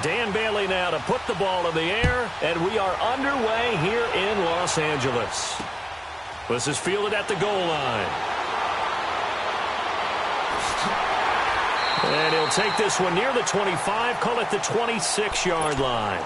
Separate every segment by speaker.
Speaker 1: Dan Bailey now to put the ball in the air, and we are underway here in Los Angeles. This is fielded at the goal line. And he'll take this one near the 25, call it the 26-yard line.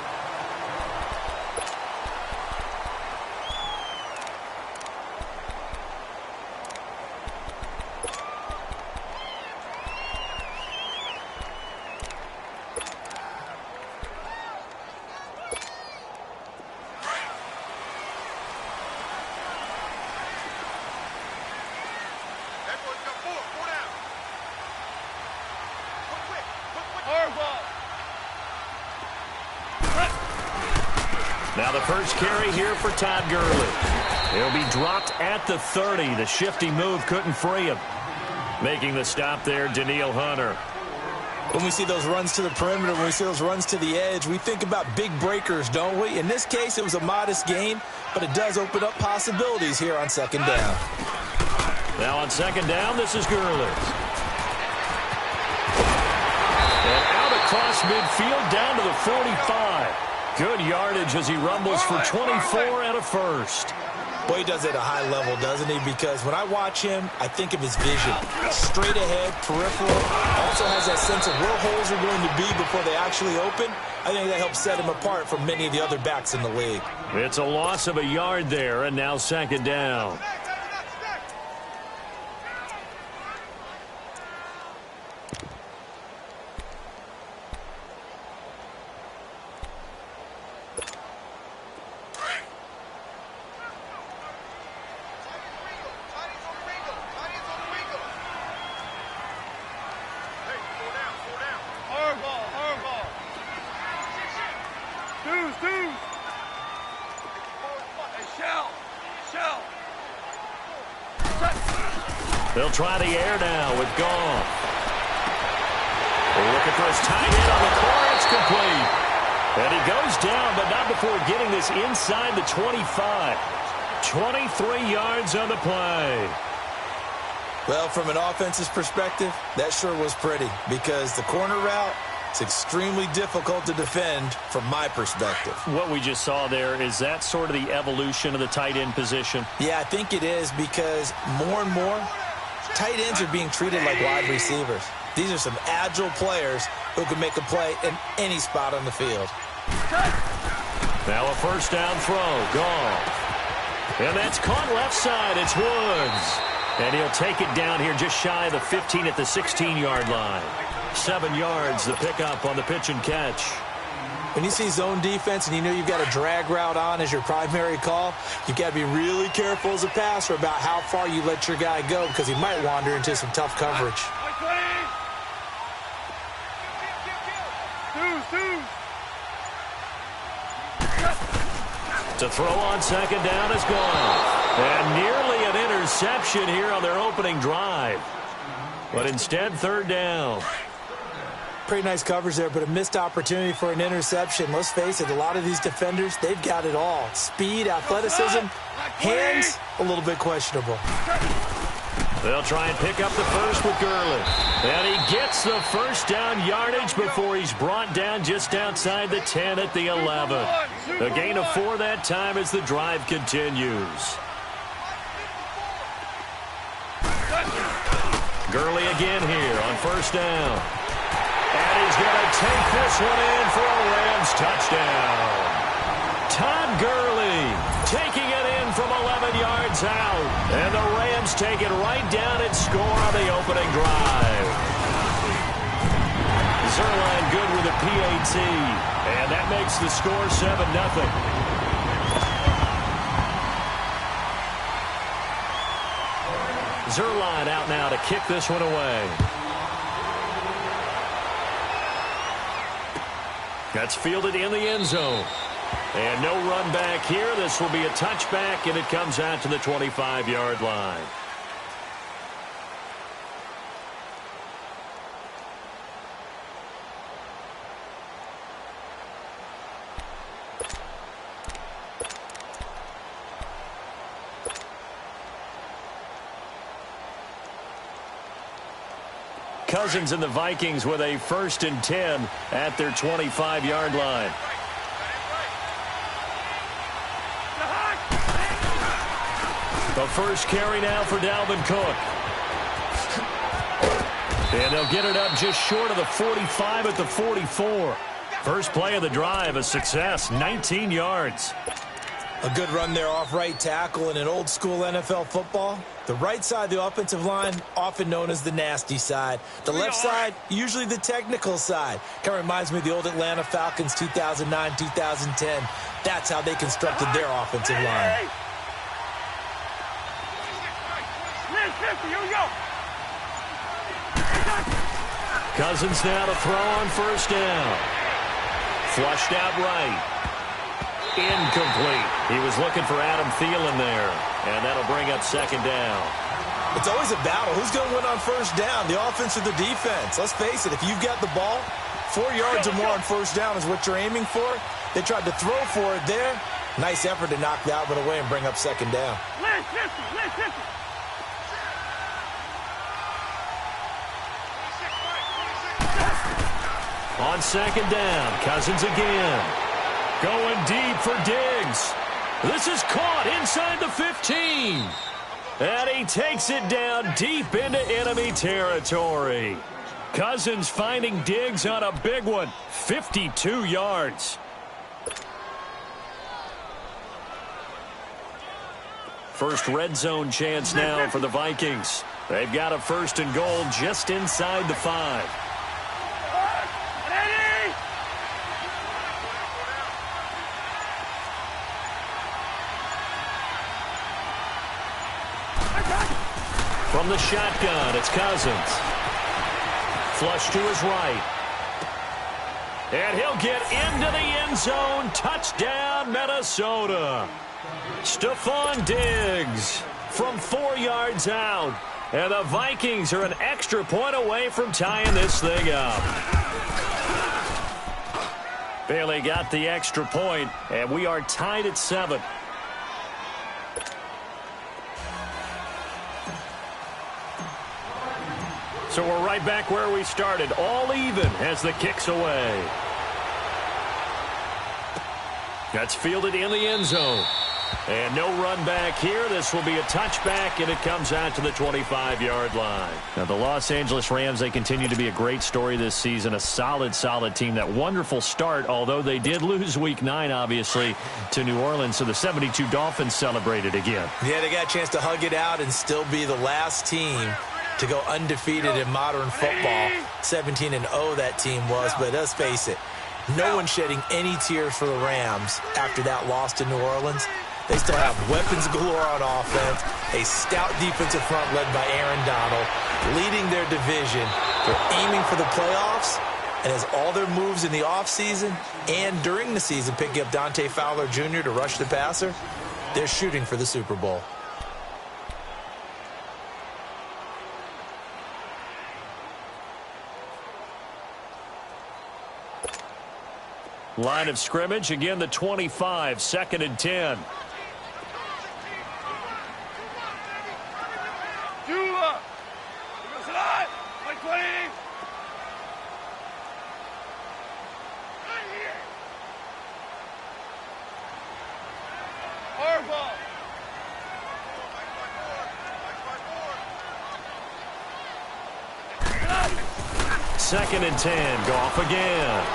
Speaker 2: Now the first carry here for Todd Gurley. He'll be dropped at the 30. The shifty move couldn't free him. Making the stop there, Danielle Hunter.
Speaker 3: When we see those runs to the perimeter, when we see those runs to the edge, we think about big breakers, don't we? In this case, it was a modest gain, but it does open up possibilities here on second down.
Speaker 2: Now on second down, this is Gurley. And out across midfield down to the 45. Good yardage as he rumbles for 24 and a first.
Speaker 3: Boy, he does it at a high level, doesn't he? Because when I watch him, I think of his vision. Straight ahead, peripheral. Also has that sense of where holes are going to be before they actually open. I think that helps set him apart from many of the other backs in the league.
Speaker 2: It's a loss of a yard there, and now second down.
Speaker 1: They'll try the air now with Goff. Looking for his tight end on the corner. It's complete. And he goes down, but not before getting this inside the 25. 23 yards on the play.
Speaker 3: Well, from an offense's perspective, that sure was pretty because the corner route is extremely difficult to defend from my perspective.
Speaker 1: What we just saw there, is that sort of the evolution of the tight end position?
Speaker 3: Yeah, I think it is because more and more, tight ends are being treated like wide receivers. These are some agile players who can make a play in any spot on the field.
Speaker 1: Now a first down throw. Goff. And that's caught left side. It's Woods. And he'll take it down here just shy of the 15 at the 16-yard line. 7 yards, the pickup on the pitch and catch.
Speaker 3: When you see zone defense and you know you've got a drag route on as your primary call, you've got to be really careful as a passer about how far you let your guy go because he might wander into some tough coverage.
Speaker 1: To throw on second down is gone. And nearly an interception here on their opening drive. But instead, third down.
Speaker 3: Pretty nice coverage there, but a missed opportunity for an interception. Let's face it, a lot of these defenders, they've got it all. Speed, athleticism, hands, a little bit questionable.
Speaker 1: They'll try and pick up the first with Gurley. And he gets the first down yardage before he's brought down just outside the 10 at the 11. A gain of 4 that time as the drive continues. Gurley again here on first down. And he's going to take this one in for a Rams touchdown. Todd Gurley taking it in from 11 yards out. And the Rams take it right down and score on the opening drive. Zerline good with a PAT. And that makes the score 7-0. Zerline out now to kick this one away. That's fielded in the end zone. And no run back here. This will be a touchback, and it comes out to the 25-yard line.
Speaker 2: Cousins and the Vikings with a 1st and 10 at their 25-yard line. The first carry now for Dalvin Cook. And they'll get it up just short of the 45 at the 44. First play of the drive, a success, 19 yards.
Speaker 3: A good run there off right tackle in an old-school NFL football. The right side of the offensive line, often known as the nasty side. The left side, usually the technical side. Kind of reminds me of the old Atlanta Falcons 2009-2010. That's how they constructed their offensive line.
Speaker 2: Cousins now to throw on 1st down. Flushed out right. Incomplete. He was looking for Adam Thielen there, and that'll bring up 2nd down.
Speaker 3: It's always a battle. Who's going to win on 1st down, the offense or the defense? Let's face it, if you've got the ball, 4 yards or more on 1st down is what you're aiming for. They tried to throw for it there. Nice effort to knock that one away and bring up 2nd down.
Speaker 2: On 2nd down, Cousins again. Going deep for Diggs. This is caught inside the 15. And he takes it down deep into enemy territory. Cousins finding Diggs on a big one. 52 yards. First red zone chance now for the Vikings. They've got a 1st and goal just inside the 5. From the shotgun, it's Cousins. Flush to his right. And he'll get into the end zone. Touchdown, Minnesota. Stephon Diggs from 4 yards out. And the Vikings are an extra point away from tying this thing up. Bailey got the extra point, and we are tied at 7. So we're right back where we started, all even as the kick's away. That's fielded in the end zone. And no run back here. This will be a touchback, and it comes out to the 25-yard line. Now, the Los Angeles Rams, they continue to be a great story this season. A solid, solid team. That wonderful start, although they did lose Week 9, obviously, to New Orleans. So the 72 Dolphins celebrated again.
Speaker 3: Yeah, they got a chance to hug it out and still be the last team to go undefeated in modern football. 17-0 that team was, but let's face it, no one shedding any tears for the Rams after that loss to New Orleans. They still have weapons galore on offense, a stout defensive front led by Aaron Donald, leading their division. They're aiming for the playoffs, and as all their moves in the offseason and during the season, picking up Dante Fowler Jr. to rush the passer, they're shooting for the Super Bowl.
Speaker 2: Line of scrimmage, again the 25, 2nd and 10. Second and 10, Goff again.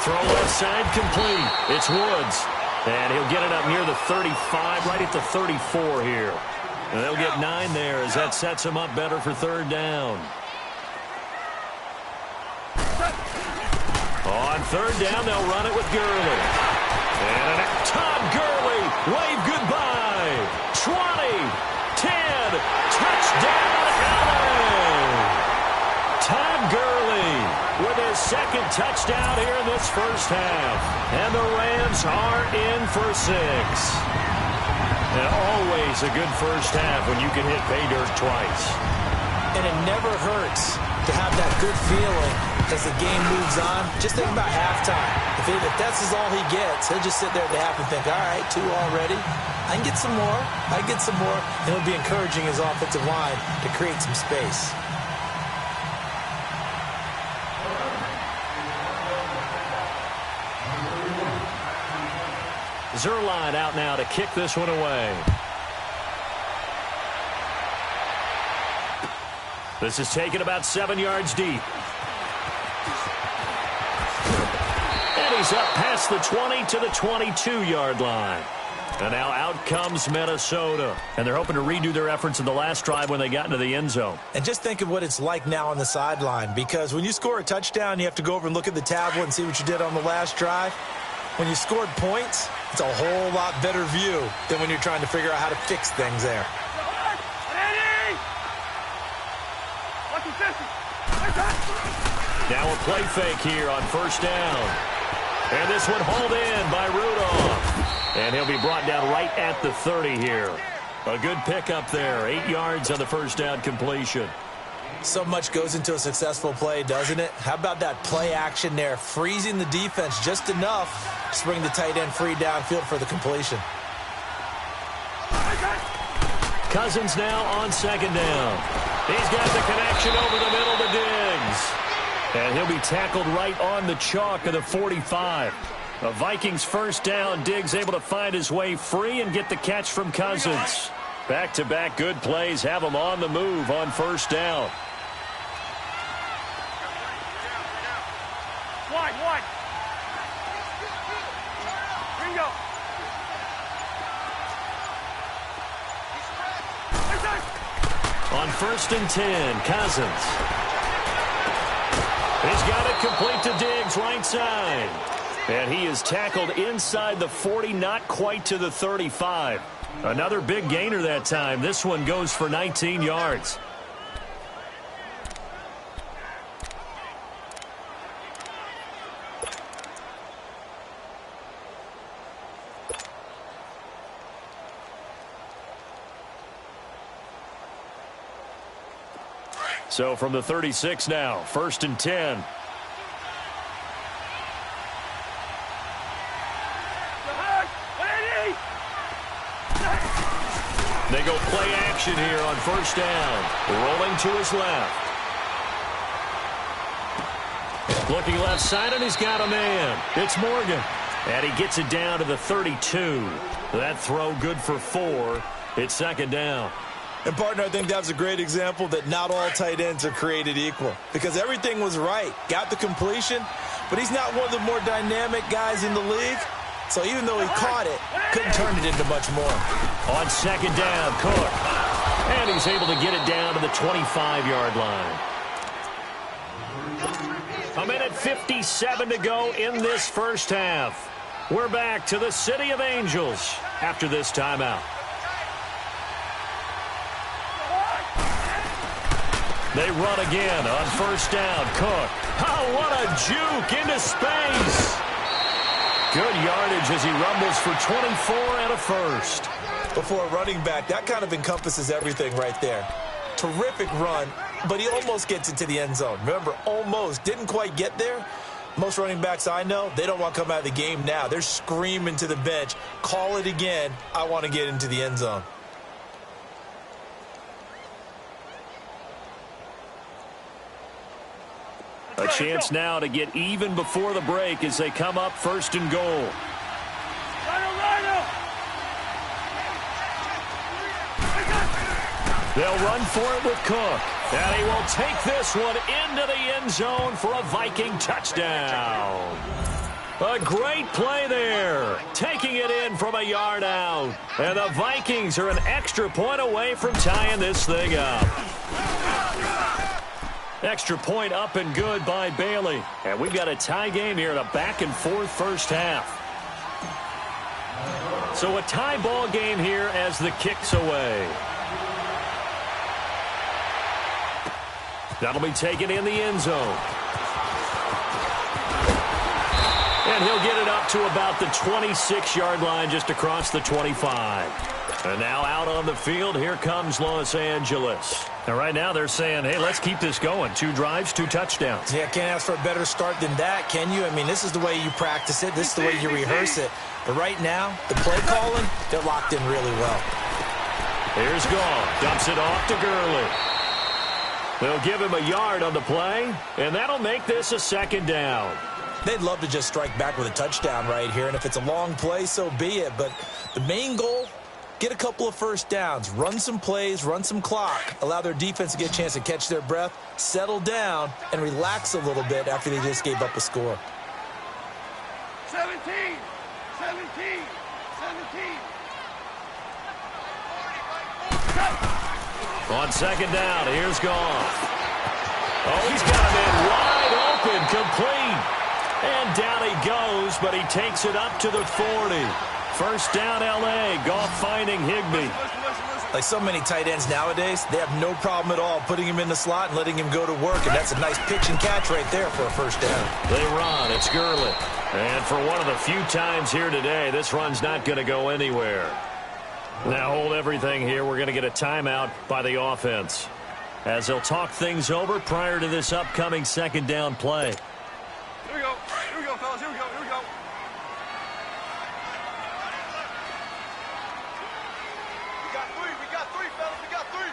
Speaker 2: Throw left side complete. It's Woods. And he'll get it up near the 35, right at the 34 here. And they'll get 9 there as that sets him up better for 3rd down. On 3rd down, they'll run it with Gurley. And Todd Gurley, wave goodbye. 20, 10, touchdown, LA. Todd Gurley with his 2nd touchdown here in this first half. And the Rams are in for 6. And always a good first half when you can hit pay dirt twice.
Speaker 3: And it never hurts to have that good feeling as the game moves on. Just think about halftime. If that's all he gets, he'll just sit there at the half and think, all right, 2 already. I can get some more. I can get some more. And it'll be encouraging his offensive line to create some space.
Speaker 1: Zerline out now to kick this one away. This is taken about 7 yards deep. And he's up past the 20 to the 22-yard line. And now out comes Minnesota. And they're hoping to redo their efforts in the last drive when they got into the end zone.
Speaker 3: And just think of what it's like now on the sideline, because when you score a touchdown, you have to go over and look at the tablet and see what you did on the last drive. When you scored points, it's a whole lot better view than when you're trying to figure out how to fix things there.
Speaker 1: Now a play fake here on first down. And this one hauled in by Rudolph. And he'll be brought down right at the 30 here. A good pickup there. 8 yards on the first down completion.
Speaker 3: So much goes into a successful play, doesn't it? How about that play action there? Freezing the defense just enough to bring the tight end free downfield for the completion.
Speaker 1: Cousins now on second down. He's got the connection over the middle to Diggs. And he'll be tackled right on the chalk of the 45. The Vikings first down. Diggs able to find his way free and get the catch from Cousins. Back-to-back good plays have him on the move on first down.
Speaker 2: Wide. Bingo.
Speaker 1: On first and 10, Cousins. He's got it complete to Diggs, right side. And he is tackled inside the 40, not quite to the 35. Another big gainer that time. This one goes for 19 yards. So from the 36 now, first and 10. They go play action here on first down. Rolling to his left. Looking left side, and he's got a man. It's Morgan. And he gets it down to the 32. That throw good for 4. It's second down.
Speaker 3: And, partner, I think that was a great example that not all tight ends are created equal, because everything was right. Got the completion, but he's not one of the more dynamic guys in the league. So even though he caught it, couldn't turn it into much more.
Speaker 1: On second down, Cook. And he's able to get it down to the 25-yard line. A minute 57 to go in this first half. We're back to the City of Angels after this timeout. They run again on first down. Cook. Oh, what a juke into space. Good yardage as he rumbles for 24 and a first.
Speaker 3: Before a running back, that kind of encompasses everything right there. Terrific run, but he almost gets into the end zone. Remember, almost. Didn't quite get there. Most running backs I know, they don't want to come out of the game now. They're screaming to the bench, call it again. I want to get into the end zone.
Speaker 1: A chance now to get even before the break as they come up first and goal. They'll run for it with Cook. And he will take this one into the end zone for a Viking touchdown. A great play there. Taking it in from a yard out. And the Vikings are an extra point away from tying this thing up. Extra point up and good by Bailey. And we've got a tie game here in a back-and-forth first half. So a tie ball game here as the kick's away. That'll be taken in the end zone. And he'll get it up to about the 26-yard line just across the 25. And now out on the field, here comes Los Angeles. And right now they're saying, hey, let's keep this going. 2 drives, 2 touchdowns.
Speaker 3: Yeah, can't ask for a better start than that, can you? I mean, this is the way you practice it. This is the way you rehearse it. But right now, the play calling, they're locked in really well.
Speaker 1: Here's Gall. Dumps it off to Gurley. They'll give him a yard on the play, and that'll make this a second down.
Speaker 3: They'd love to just strike back with a touchdown right here, and if it's a long play, so be it. But the main goal, get a couple of first downs, run some plays, run some clock, allow their defense to get a chance to catch their breath, settle down, and relax a little bit after they just gave up a score.
Speaker 2: 17. On second down, here's Goff. Oh, he's got him in wide open, complete. And down he goes, but he takes it up to the 40. First down, L.A. Goff finding Higbee.
Speaker 3: Like so many tight ends nowadays, they have no problem at all putting him in the slot and letting him go to work. And that's a nice pitch and catch right there for a first down.
Speaker 2: They run. It's Gurley. And for one of the few times here today, this run's not going to go anywhere. Now hold everything here. We're going to get a timeout by the offense, as they'll talk things over prior to this upcoming second down play.
Speaker 4: Here we go, fellas. Here we go. We got three, fellas. We got three.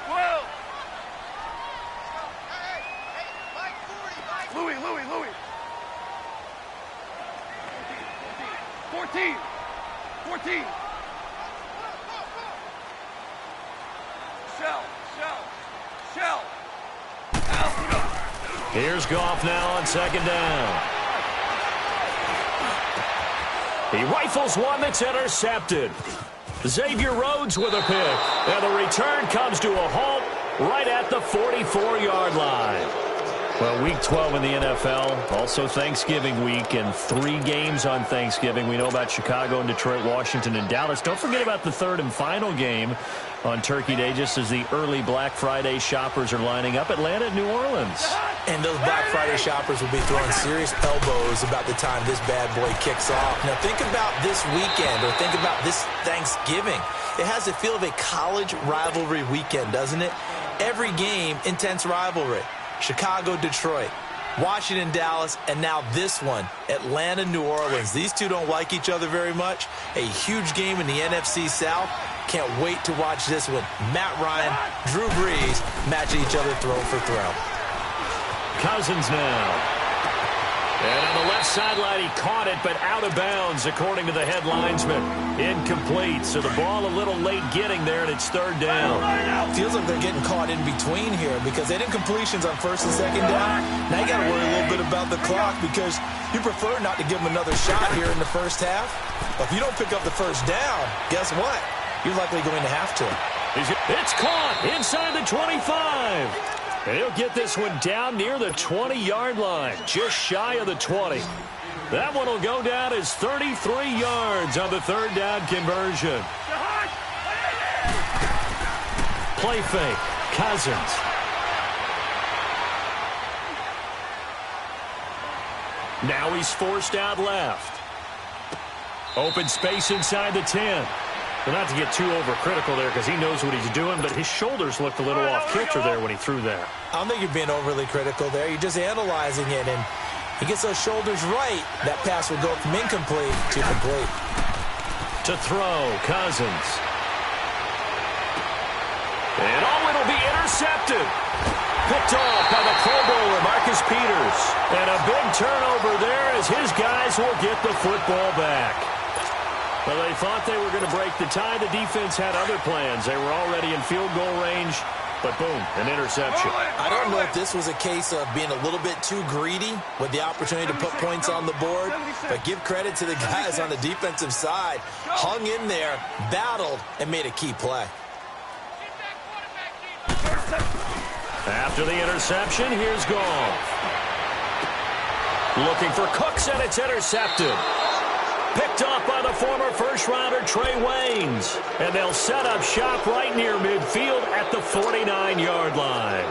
Speaker 4: 12. Hey, Louis. 14. Shell.
Speaker 2: Here's Goff now on second down. He rifles one that's intercepted. Xavier Rhodes with a pick. And the return comes to a halt right at the 44-yard line. Well, Week 12 in the NFL, also Thanksgiving week, and 3 games on Thanksgiving. We know about Chicago and Detroit, Washington, and Dallas. Don't forget about the third and final game on Turkey Day, just as the early Black Friday shoppers are lining up. Atlanta and New Orleans.
Speaker 3: And those Black Friday shoppers will be throwing serious elbows about the time this bad boy kicks off. Now think about this weekend, or think about this Thanksgiving. It has the feel of a college rivalry weekend, doesn't it? Every game, intense rivalry. Chicago, Detroit, Washington, Dallas, and now this one, Atlanta, New Orleans. These two don't like each other very much. A huge game in the NFC South. Can't wait to watch this one. Matt Ryan, Drew Brees matching each other throw for throw.
Speaker 2: Cousins now. And on the left sideline, he caught it, but out of bounds, according to the head linesman. Incomplete, so the ball a little late getting there, and it's third down.
Speaker 3: Feels like they're getting caught in between here because they did completions on first and second down. Now you got to worry a little bit about the clock because you prefer not to give them another shot here in the first half. But if you don't pick up the first down, guess what? You're likely going to have to.
Speaker 2: It's caught inside the 25. And he'll get this one down near the 20-yard line, just shy of the 20. That one will go down as 33 yards on the third down conversion. Play fake, Cousins. Now he's forced out left. Open space inside the 10. Well, not to get too overcritical there because he knows what he's doing, but his shoulders looked a little off kilter there when he threw that.
Speaker 3: I don't think you're being overly critical there. You're just analyzing it, and he gets those shoulders right. That pass will go from incomplete to complete.
Speaker 2: To throw, Cousins. And it'll be intercepted. Picked off by the Pro Bowler, Marcus Peters. And a big turnover there as his guys will get the football back. Well, they thought they were going to break the tie. The defense had other plans. They were already in field goal range, but boom, an interception.
Speaker 3: I don't know if this was a case of being a little bit too greedy with the opportunity to put points on the board, but give credit to the guys on the defensive side. Hung in there, battled, and made a key play.
Speaker 2: After the interception, here's Goff. Looking for Cooks, and it's intercepted. Picked off by the former first-rounder Trey Waynes. And they'll set up shop right near midfield at the 49-yard line.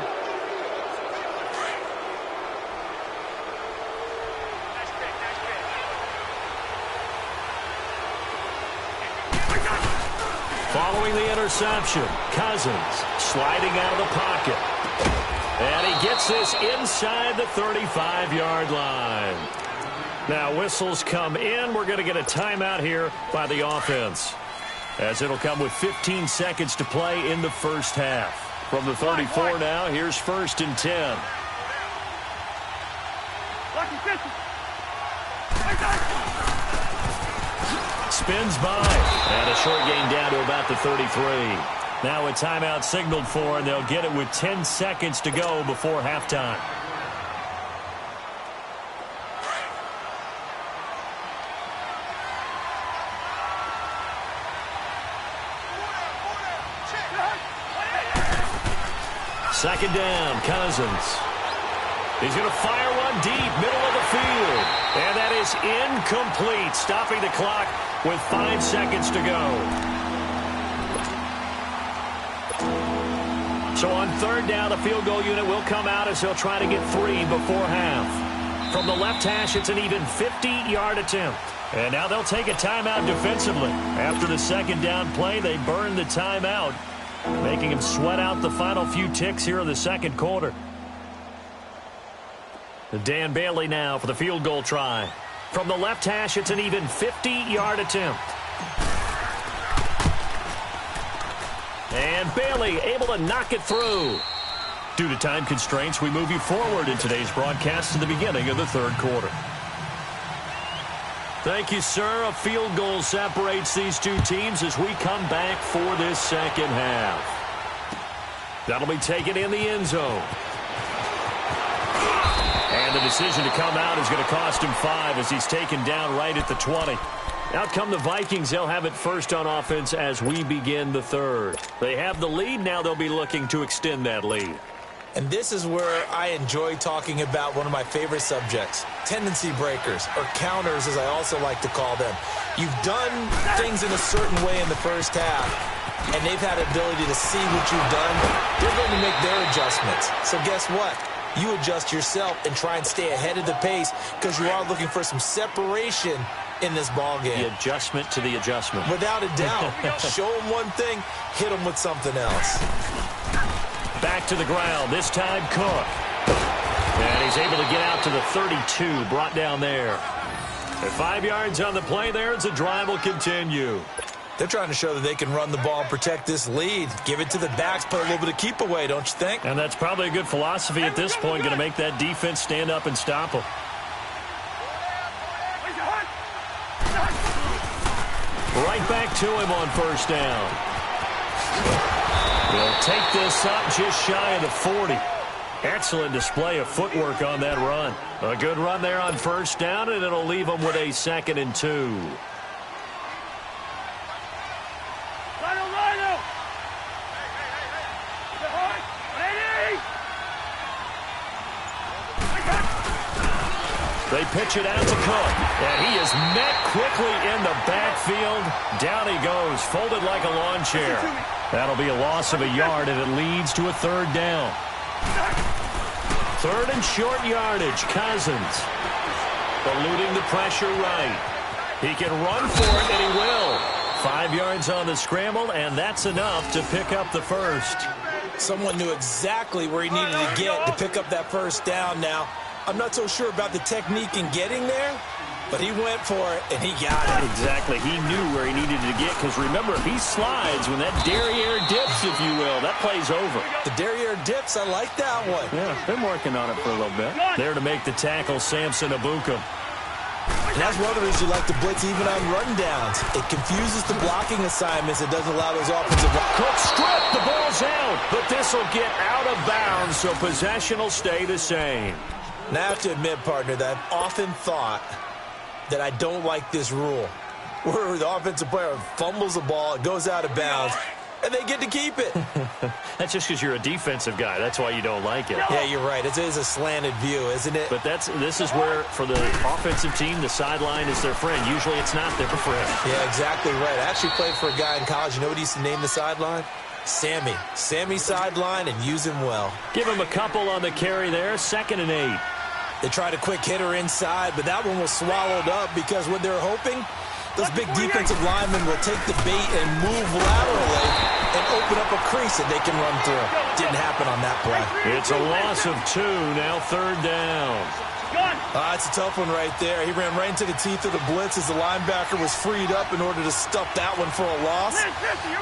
Speaker 2: Following the interception, Cousins sliding out of the pocket. And he gets this inside the 35-yard line. Now whistles come in. We're going to get a timeout here by the offense, as it'll come with 15 seconds to play in the first half. From the 34 now, here's 1st and 10. Spins by. And a short gain down to about the 33. Now a timeout signaled for, and they'll get it with 10 seconds to go before halftime. Second down, Cousins. He's going to fire one deep, middle of the field. And that is incomplete, stopping the clock with 5 seconds to go. So on third down, the field goal unit will come out as they'll try to get 3 before half. From the left hash, it's an even 50-yard attempt. And now they'll take a timeout defensively. After the second down play, they burn the timeout, making him sweat out the final few ticks here in the second quarter. Dan Bailey now for the field goal try. From the left hash, it's an even 50-yard attempt. And Bailey able to knock it through. Due to time constraints, we move you forward in today's broadcast to the beginning of the third quarter. Thank you, sir. A field goal separates these two teams as we come back for this second half. That'll be taken in the end zone. And the decision to come out is going to cost him 5 as he's taken down right at the 20. Out come the Vikings. They'll have it first on offense as we begin the third. They have the lead. Now they'll be looking to extend that lead.
Speaker 3: And this is where I enjoy talking about one of my favorite subjects, tendency breakers, or counters as I also like to call them. You've done things in a certain way in the first half, and they've had the ability to see what you've done. They're going to make their adjustments. So guess what? You adjust yourself and try and stay ahead of the pace because you are looking for some separation in this ball game.
Speaker 2: The adjustment to the adjustment.
Speaker 3: Without a doubt. Show them one thing, hit them with something else.
Speaker 2: Back to the ground, this time Cook. And he's able to get out to the 32, brought down there. At 5 yards on the play there, as the drive will continue.
Speaker 3: They're trying to show that they can run the ball and protect this lead. Give it to the backs, put a little bit of keep away, don't you think?
Speaker 2: And that's probably a good philosophy at this point, going to make that defense stand up and stop them. Right back to him on first down. He'll take this up just shy of the 40. Excellent display of footwork on that run. A good run there on first down, and it'll leave them with a 2nd and 2. They pitch it out to Cook, and he is met quickly in the backfield. Down he goes, folded like a lawn chair. That'll be a loss of a yard, and it leads to a third down. Third and short yardage, Cousins. Eluding the pressure right. He can run for it, and he will. 5 yards on the scramble, and that's enough to pick up the first.
Speaker 3: Someone knew exactly where he needed to get to pick up that first down now. I'm not so sure about the technique in getting there, but he went for it, and he got it.
Speaker 2: Exactly. He knew where he needed to get, because remember, if he slides, when that derriere dips, if you will, that play's over.
Speaker 3: The derriere dips, I like that one.
Speaker 2: Yeah, been working on it for a little bit. There to make the tackle, Samson Abuka.
Speaker 3: And that's one of the reasons you like to blitz even on run downs. It confuses the blocking assignments. It doesn't allow those offensive...
Speaker 2: Cook strip, the ball's out, but this will get out of bounds, so possession will stay the same.
Speaker 3: Now, I have to admit, partner, that I've often thought that I don't like this rule, where the offensive player fumbles the ball, it goes out of bounds, and they get to keep it.
Speaker 2: That's just because you're a defensive guy. That's why you don't like it.
Speaker 3: Yeah, you're right. It is a slanted view, isn't it?
Speaker 2: But this is where, for the offensive team, the sideline is their friend. Usually it's not their friend.
Speaker 3: Yeah, exactly right. I actually played for a guy in college. You know what he used to name the sideline? Sammy. Sammy sideline, and use him well.
Speaker 2: Give him a couple on the carry there. 2nd and 8.
Speaker 3: They tried a quick hitter inside, but that one was swallowed up because what they're hoping, those big defensive linemen will take the bait and move laterally and open up a crease that they can run through. Didn't happen on that play.
Speaker 2: It's a loss of 2, now 3rd down.
Speaker 3: That's a tough one right there. He ran right into the teeth of the blitz as the linebacker was freed up in order to stuff that one for a loss.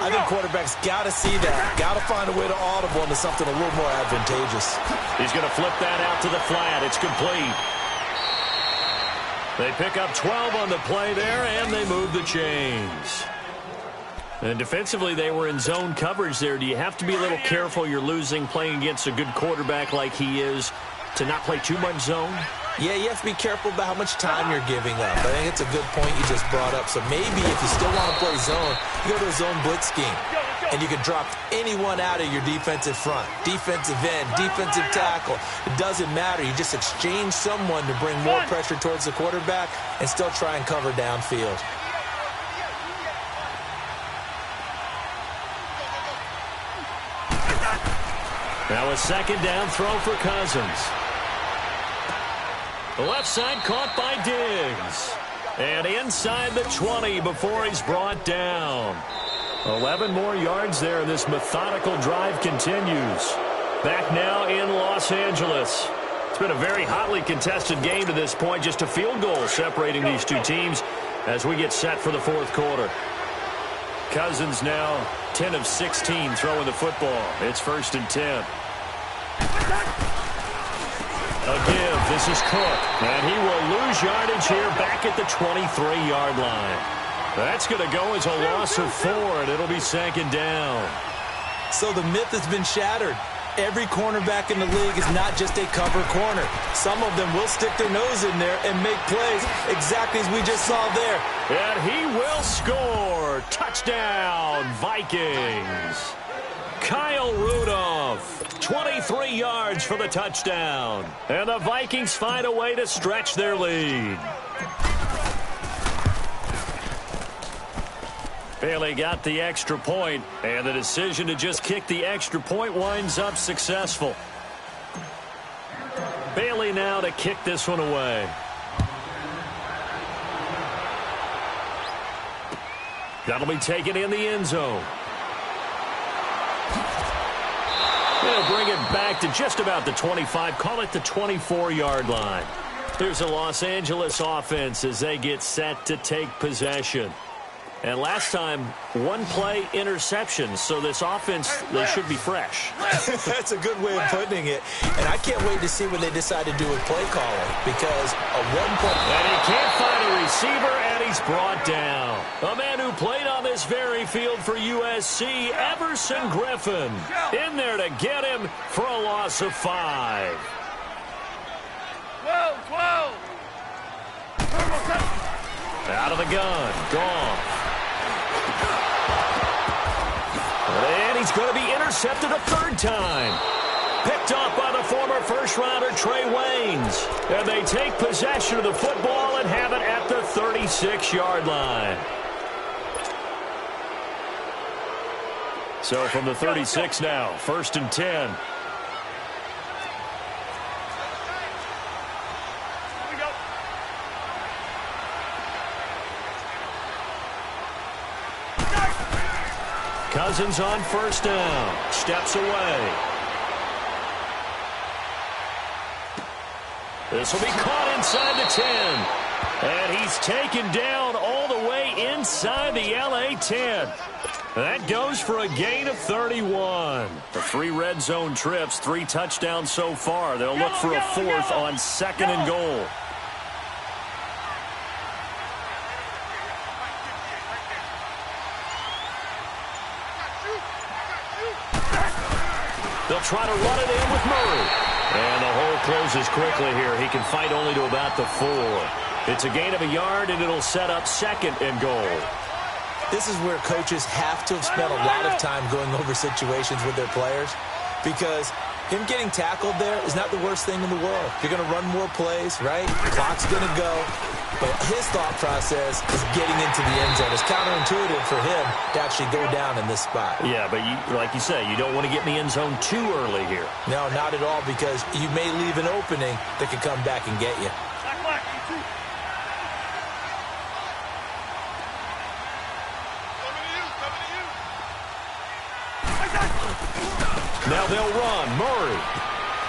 Speaker 3: I think quarterbacks got to see that. Got to find a way to audible into something a little more advantageous.
Speaker 2: He's going to flip that out to the flat. It's complete.
Speaker 1: They pick up 12 on the play there, and they move the chains. And defensively, they were in zone coverage there. Do you have to be a little careful? You're losing, playing against a good quarterback like he is, to not play too much zone?
Speaker 3: Yeah, you have to be careful about how much time you're giving up. I think it's a good point you just brought up. So maybe if you still want to play zone, you go to a zone blitz scheme. And you can drop anyone out of your defensive front, defensive end, defensive tackle. It doesn't matter. You just exchange someone to bring more pressure towards the quarterback and still try and cover downfield.
Speaker 1: Now a second down throw for Cousins. The left side caught by Diggs. And inside the 20 before he's brought down. 11 more yards there, and this methodical drive continues. Back now in Los Angeles. It's been a very hotly contested game to this point. Just a field goal separating these two teams as we get set for the fourth quarter. Cousins now 10 of 16 throwing the football. It's 1st and 10. A give. This is Cook. And he will lose yardage here back at the 23-yard line. That's going to go as a loss of 4, and it'll be 2nd down.
Speaker 3: So the myth has been shattered. Every cornerback in the league is not just a cover corner. Some of them will stick their nose in there and make plays exactly as we just saw there.
Speaker 1: And he will score. Touchdown, Vikings. Kyle Rudolph, 23 yards for the touchdown. And the Vikings find a way to stretch their lead. Bailey got the extra point, and the decision to just kick the extra point winds up successful. Bailey now to kick this one away. That'll be taken in the end zone. They'll bring it back to just about the 25, call it the 24-yard line. Here's a Los Angeles offense as they get set to take possession. And last time, one play interception, so this offense, they should be fresh.
Speaker 3: That's a good way of putting it. And I can't wait to see what they decide to do with play calling, because a one-point...
Speaker 1: And he can't find a receiver, and he's brought down. A man who played on this very field for USC, Everson Griffin, in there to get him for a loss of 5.
Speaker 4: 12.
Speaker 1: Out of the gun, gone. And he's going to be intercepted a 3rd time. Picked off by the former first-rounder Trey Waynes. And they take possession of the football and have it at the 36-yard line. So from the 36 now, 1st and 10. Cousins on 1st down. Steps away. This will be caught inside the 10. And he's taken down all the way inside the LA 10. That goes for a gain of 31. The 3 red zone trips, 3 touchdowns so far. They'll look for a 4th on 2nd and goal. They'll try to run it in with Murray. And the hole closes quickly here. He can fight only to about the 4. It's a gain of a yard, and it'll set up 2nd and goal.
Speaker 3: This is where coaches have to have spent a lot of time going over situations with their players, because him getting tackled there is not the worst thing in the world. You're going to run more plays, right? Clock's going to go. But his thought process is getting into the end zone. It's counterintuitive for him to actually go down in this spot.
Speaker 1: Yeah, but like you say, you don't want to get in the end zone too early here.
Speaker 3: No, not at all, because you may leave an opening that can come back and get you.
Speaker 1: Now they'll run. Murray.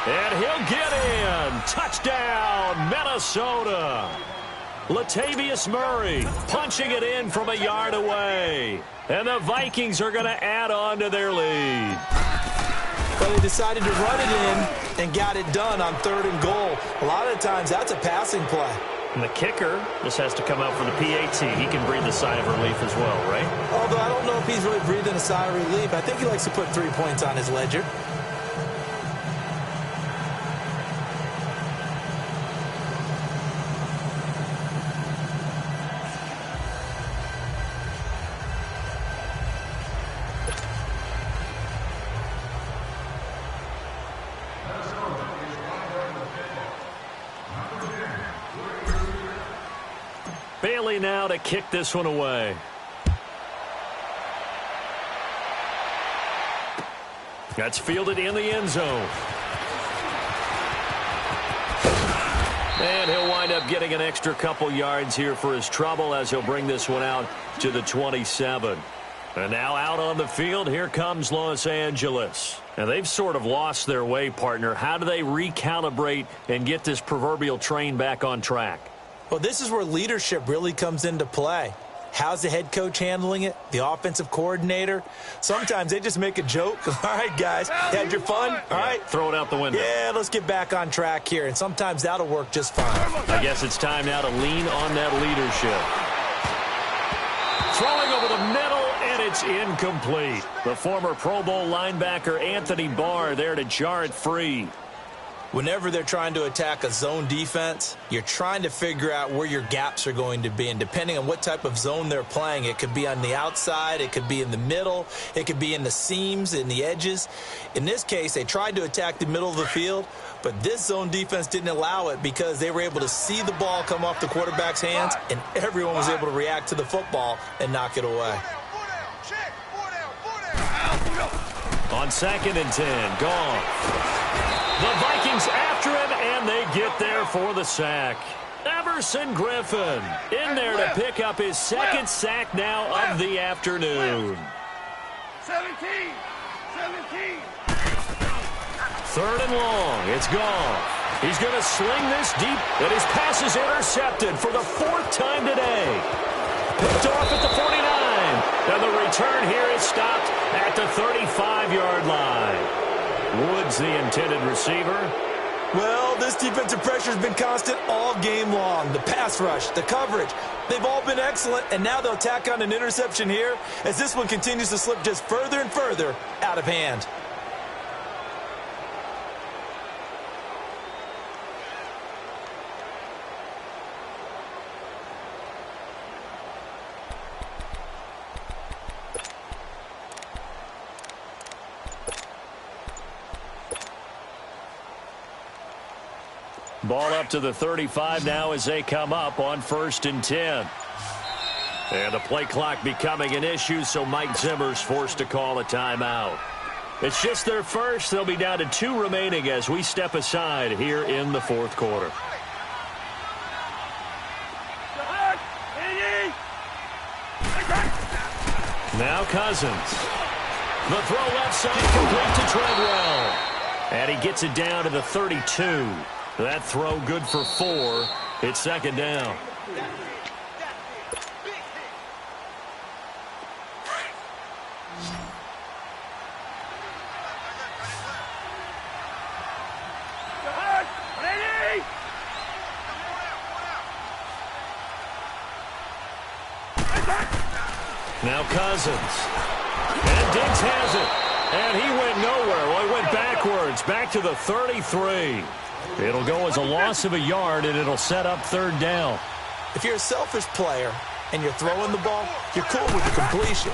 Speaker 1: And he'll get in. Touchdown, Minnesota. Latavius Murray punching it in from a yard away. And the Vikings are going to add on to their lead.
Speaker 3: Well, they decided to run it in and got it done on 3rd and goal. A lot of times that's a passing play.
Speaker 2: And the kicker, this has to come out for the PAT. He can breathe a sigh of relief as well, right?
Speaker 3: Although I don't know if he's really breathing a sigh of relief. I think he likes to put 3 points on his ledger.
Speaker 2: Bailey now to kick this one away. That's fielded in the end zone. And he'll wind up getting an extra couple yards here for his trouble as he'll bring this one out to the 27. And now out on the field, here comes Los Angeles. And they've sort of lost their way, partner. How do they recalibrate and get this proverbial train back on track?
Speaker 3: Well, this is where leadership really comes into play. How's the head coach handling it? The offensive coordinator? Sometimes they just make a joke. All right, guys, had your fun? All right.
Speaker 2: Throw it out the window.
Speaker 3: Yeah, let's get back on track here. And sometimes that'll work just fine.
Speaker 2: I guess it's time now to lean on that leadership. Throwing over the middle, and it's incomplete. The former Pro Bowl linebacker Anthony Barr there to jar it free.
Speaker 3: Whenever they're trying to attack a zone defense, you're trying to figure out where your gaps are going to be. And depending on what type of zone they're playing, it could be on the outside, it could be in the middle, it could be in the seams, in the edges. In this case, they tried to attack the middle of the field, but this zone defense didn't allow it because they were able to see the ball come off the quarterback's hands, and everyone was able to react to the football and knock it away.
Speaker 2: On 2nd and 10, gone. The Vikings after him, and they get there for the sack. Everson Griffin in there to pick up his second sack now of the afternoon.
Speaker 4: 17.
Speaker 2: 3rd and long. It's gone. He's going to sling this deep, and his pass is intercepted for the 4th time today. Picked off at the 49, and the return here is stopped at the 35-yard line. Woods, the intended receiver.
Speaker 3: Well, this defensive pressure has been constant all game long. The pass rush, the coverage, they've all been excellent, and now they'll tack on an interception here as this one continues to slip just further and further out of hand.
Speaker 2: Ball up to the 35 now as they come up on 1st and 10. And the play clock becoming an issue, so Mike Zimmer's forced to call a timeout. It's just their first. They'll be down to 2 remaining as we step aside here in the 4th quarter. Now Cousins. The throw left side complete to Treadwell. And he gets it down to the 32. That throw good for 4. It's 2nd down. Now Cousins. And Diggs has it. And he went nowhere. Well, he went backwards, back to the 33. It'll go as a loss of a yard, and it'll set up 3rd down.
Speaker 3: If you're a selfish player and you're throwing the ball, you're cool with the completion.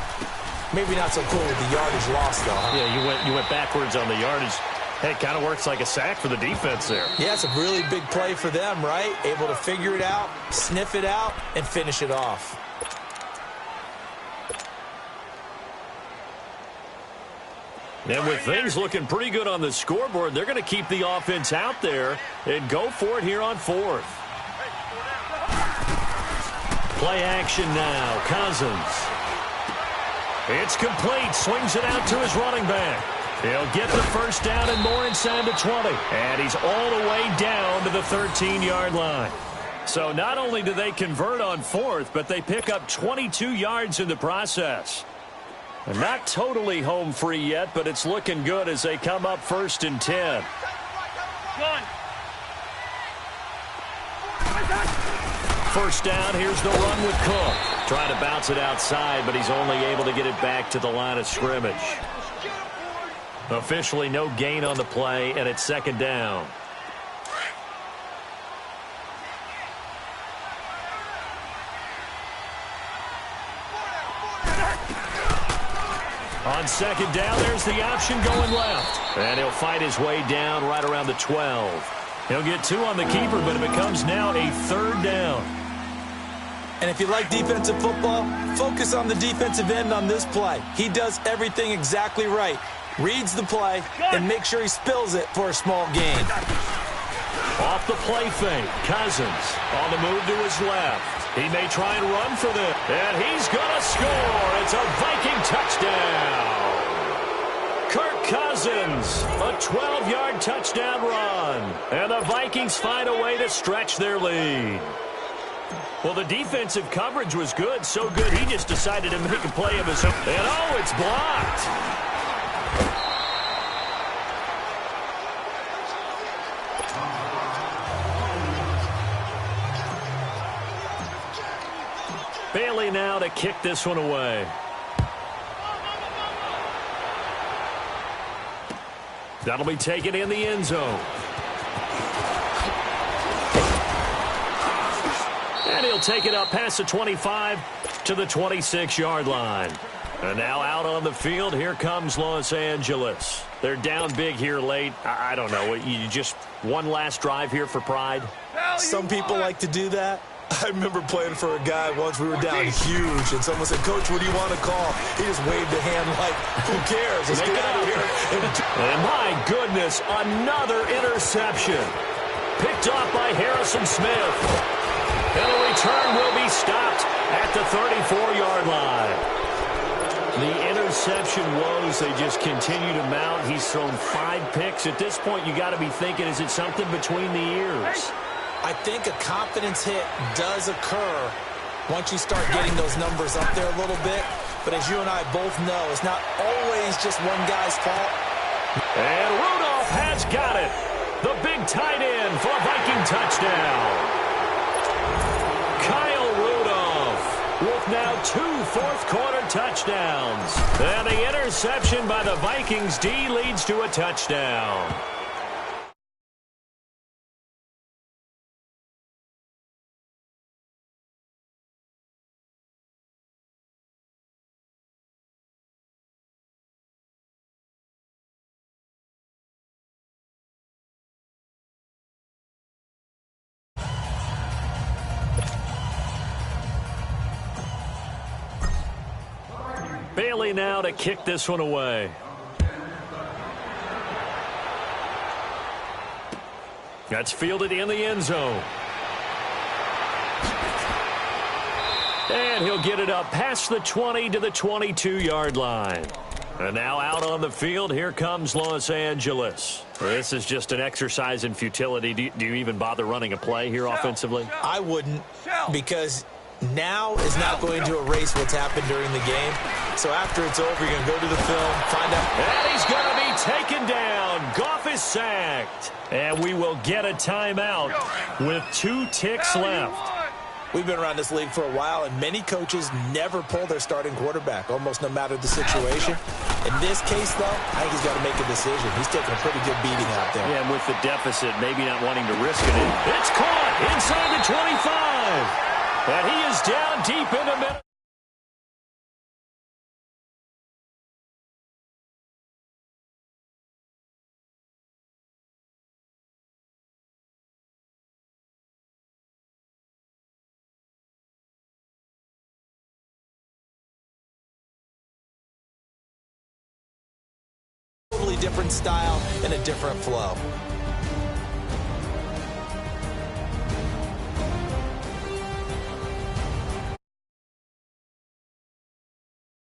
Speaker 3: Maybe not so cool with the yardage loss, though, huh?
Speaker 2: Yeah, you went backwards on the yardage. Hey, it kind of works like a sack for the defense there.
Speaker 3: Yeah, it's a really big play for them, right? Able to figure it out, sniff it out, and finish it off.
Speaker 2: And with things looking pretty good on the scoreboard, they're going to keep the offense out there and go for it here on 4th. Play action now. Cousins. It's complete. Swings it out to his running back. He'll get the 1st down and more inside the 20. And he's all the way down to the 13-yard line. So not only do they convert on 4th, but they pick up 22 yards in the process. Not totally home free yet, but it's looking good as they come up 1st and 10.
Speaker 1: First down, here's the run with Cook. Trying to bounce it outside, but he's only able to get it back to the line of scrimmage. Officially no gain on the play, and it's second down. On second down, there's the option going left. And he'll fight his way down right around the 12. He'll get 2 on the keeper, but it becomes now a third down.
Speaker 3: And if you like defensive football, focus on the defensive end on this play. He does everything exactly right. Reads the play and makes sure he spills it for a small gain.
Speaker 1: Off the play fake, Cousins on the move to his left. He may try and run for this, and he's going to score. It's a Viking touchdown. Kirk Cousins, a 12-yard touchdown run. And the Vikings find a way to stretch their lead. Well, the defensive coverage was good, so good he just decided to make a play of his own. And oh, it's blocked. Bailey now to kick this one away. That'll be taken in the end zone. And he'll take it up past the 25 to the 26-yard line. And now out on the field, here comes Los Angeles. They're down big here late. I don't know. You just one last drive here for pride?
Speaker 3: Some people like to do that. I remember playing for a guy once. We were down huge, and someone said, "Coach, what do you want to call?" He just waved a hand like, "Who cares? Let's get out of here."
Speaker 1: And my goodness, another interception. Picked off by Harrison Smith. And the return will be stopped at the 34-yard line. The interception woes, they just continue to mount. He's thrown 5 picks. At this point, you got to be thinking, is it something between the ears?
Speaker 3: I think a confidence hit does occur once you start getting those numbers up there a little bit. But as you and I both know, it's not always just one guy's fault.
Speaker 1: And Rudolph has got it. The big tight end for a Viking touchdown. Kyle Rudolph with now 2 fourth-quarter touchdowns. And the interception by the Vikings D leads to a touchdown. Bailey now to kick this one away. That's fielded in the end zone. And he'll get it up past the 20 to the 22-yard line. And now out on the field, here comes Los Angeles. This is just an exercise in futility. Do you even bother running a play here offensively?
Speaker 3: I wouldn't, because now is not going to erase what's happened during the game. So after it's over, you're going to go to the film, find out.
Speaker 1: And he's going to be taken down. Goff is sacked. And we will get a timeout with 2 ticks left.
Speaker 3: We've been around this league for a while, and many coaches never pull their starting quarterback, almost no matter the situation. In this case, though, I think he's got to make a decision. He's taking a pretty good beating out there.
Speaker 1: Yeah, and with the deficit, maybe not wanting to risk it. It's caught inside the 25. And he is down deep in the middle.
Speaker 3: Totally different style and a different flow.